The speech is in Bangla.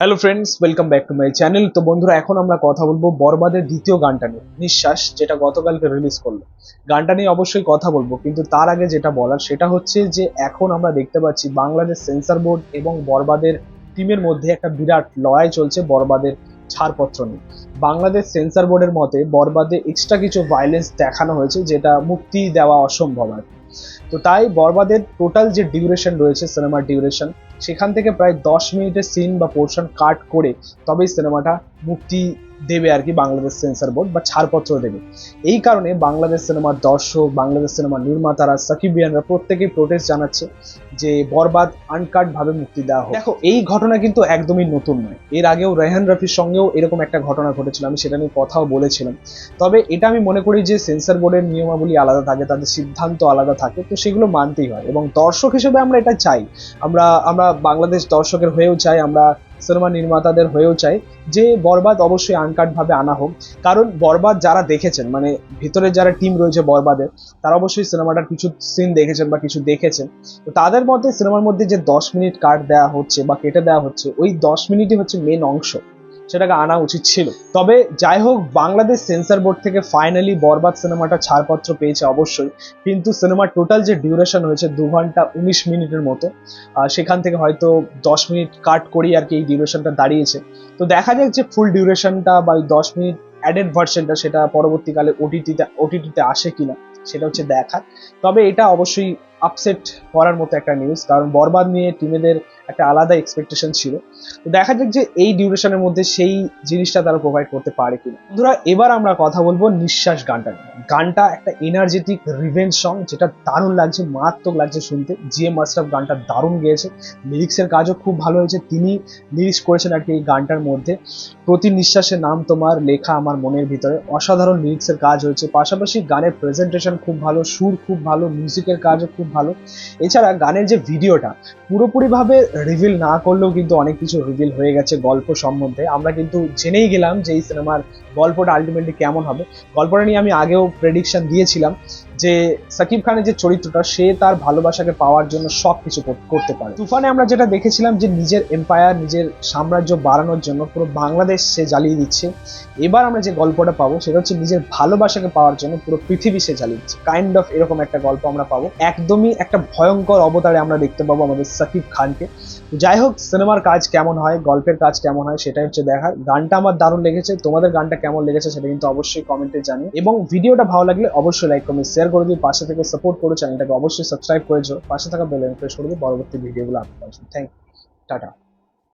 Hello friends, welcome back to my channel. তো বন্ধুরা, এখন আমরা কথা বলবো বরবাদের দ্বিতীয় গানটা নিয়ে, নিঃশ্বাস, যেটা গতকালকে রিলিজ করলো। গানটা নিয়ে অবশ্যই কথা বলবো, কিন্তু তার আগে যেটা বলার সেটা হচ্ছে যে এখন আমরা দেখতে পাচ্ছি বাংলাদেশ সেন্সর বোর্ড এবং বরবাদের টিমের মধ্যে একটা বিরাট লড়াই চলছে বরবাদের ছাড়পত্র নিয়ে। বাংলাদেশ সেন্সর বোর্ডের মতে বরবাদে এক্সট্রা কিছু ভায়োলেন্স দেখানো হয়েছে, যেটা মুক্তি দেওয়া অসম্ভব আর কি। তো তাই বরবাদের টোটাল যে ডিউরেশন রয়েছে, সিনেমার ডিউরেশন, সেখান থেকে প্রায় 10 মিনিটের সিন বা পোর্শন কাট করে তবেই সিনেমাটা মুক্তি দেবে আর কি বাংলাদেশ সেন্সর বোর্ড, বা ছাড়পত্র দেবে। এই কারণে বাংলাদেশ সিনেমার দর্শক, বাংলাদেশ সিনেমার নির্মাতারা, সাকিবিয়ানরা প্রত্যেকেই প্রোটেস্ট জানাচ্ছে যে বরবাদ আনকাট ভাবে মুক্তি দেওয়া হোক। দেখো, এই ঘটনা কিন্তু একদমই নতুন নয়। এর আগেও রেহান রাফির সঙ্গেও এরকম একটা ঘটনা ঘটেছিল, আমি সেটা নিয়ে কথাও বলেছিলাম। তবে এটা আমি মনে করি যে সেন্সর বোর্ডের নিয়মাবলী আলাদা থাকে, তাদের সিদ্ধান্ত আলাদা থাকে, তো সেগুলো মানতেই হয়। এবং দর্শক হিসেবে আমরা এটা চাই, আমরা আমরা বাংলাদেশ দর্শকের হয়েও চাই, আমরা সিনেমা নির্মাতাদের হয়েও চাই যে বরবাদ অবশ্যই আনকাট ভাবে আনা হোক। কারণ বরবাদ যারা দেখেছেন, মানে ভিতরে যারা টিম রয়েছে বরবাদের, তারা অবশ্যই সিনেমাটার কিছু সিন দেখেছেন বা কিছু দেখেছেন। তো তাদের মধ্যে সিনেমার মধ্যে যে 10 মিনিট কাট দেওয়া হচ্ছে বা কেটে দেওয়া হচ্ছে, ওই 10 মিনিটই হচ্ছে মেন অংশ, সেটাকে আনা উচিত ছিল। তবে যাই হোক, বাংলাদেশ সেন্সর বোর্ড থেকে ফাইনালি বরবাদ সিনেমাটা ছাড়পত্র পেয়েছে অবশ্যই, কিন্তু সিনেমার টোটাল যে ডিউরেশন হয়েছে 2 ঘন্টা 19 মিনিটের মতো, সেখান থেকে হয়তো 10 মিনিট কাট করেই আর কি এই ডিউরেশনটা দাঁড়িয়েছে। তো দেখা যাক যে ফুল ডিউরেশনটা বা ওই 10 মিনিট অ্যাডেড ভার্সনটা সেটা পরবর্তীকালে ওটিটিতে আসে কিনা, সেটা হচ্ছে দেখার। তবে এটা অবশ্যই আপসেট করার মতো একটা নিউজ, কারণ বরবাদ নিয়ে টিমেদের একটা আলাদা এক্সপেকটেশন ছিল। তো দেখা যাক যে এই ডিউরেশনের মধ্যে সেই জিনিসটা তারা প্রোভাইড করতে পারে কিনা। বন্ধুরা, এবার আমরা কথা বলবো নিঃশ্বাস গানটা নিয়ে। গানটা একটা এনার্জেটিক রিভেঞ্জ সং, যেটা দারুণ লাগছে, মারাত্মক লাগছে শুনতে। জিএম মাস্টার গানটা দারুণ গেয়েছে, লিরিক্সের কাজও খুব ভালো হয়েছে। তিনি লিরিক্স করেছেন আর কি এই গানটার মধ্যে। প্রতি নিঃশ্বাসে নাম তোমার লেখা আমার মনের ভিতরে, অসাধারণ লিরিক্সের কাজ হয়েছে। পাশাপাশি গানের প্রেজেন্টেশন খুব ভালো, সুর খুব ভালো, মিউজিকের কাজও খুব ভালো। এছাড়া গানের যে ভিডিওটা, পুরোপুরিভাবে রিভিল না করলেও কিন্তু অনেক কিছু রিভিল হয়ে গেছে গল্প সম্বন্ধে। আমরা কিন্তু জেনেই গেলাম যে এই সিনেমার গল্পটা আলটিমেটলি কেমন হবে। গল্পটা নিয়ে আমি আগেও প্রেডিকশন দিয়েছিলাম যে সাকিব খানের যে চরিত্রটা, সে তার ভালোবাসাকে পাওয়ার জন্য সব কিছু করতে পারে। তুফানে আমরা যেটা দেখেছিলাম যে নিজের এম্পায়ার, নিজের সাম্রাজ্য বাড়ানোর জন্য পুরো বাংলাদেশ সে জ্বালিয়ে দিচ্ছে। এবার আমরা যে গল্পটা পাবো সেটা হচ্ছে নিজের ভালোবাসাকে পাওয়ার জন্য পুরো পৃথিবী সে জ্বালিয়ে দিচ্ছে, কাইন্ড অফ এরকম একটা গল্প আমরা পাবো। একদমই একটা ভয়ঙ্কর অবতারে আমরা দেখতে পাবো আমাদের সাকিব খানকে। যাই হোক, সিনেমার কাজ কেমন হয়, গল্পের কাজ কেমন হয়, সেটাই হচ্ছে দেখার। গানটা আমার দারুণ লেগেছে, তোমাদের গানটা কেমন লেগেছে সেটা কিন্তু অবশ্যই কমেন্টে জানিও। এবং ভিডিওটা ভালো লাগলে অবশ্যই লাইক, কমেন্ট, শেয়ার করে দিও। পাশে থেকে সাপোর্ট করো, চ্যানেলটাকে অবশ্যই সাবস্ক্রাইব করেছো, পাশে থাকা বেল আইকন প্রেস করে দিও পরবর্তী ভিডিওগুলো আপলোড করার জন্য। Thank you, tata.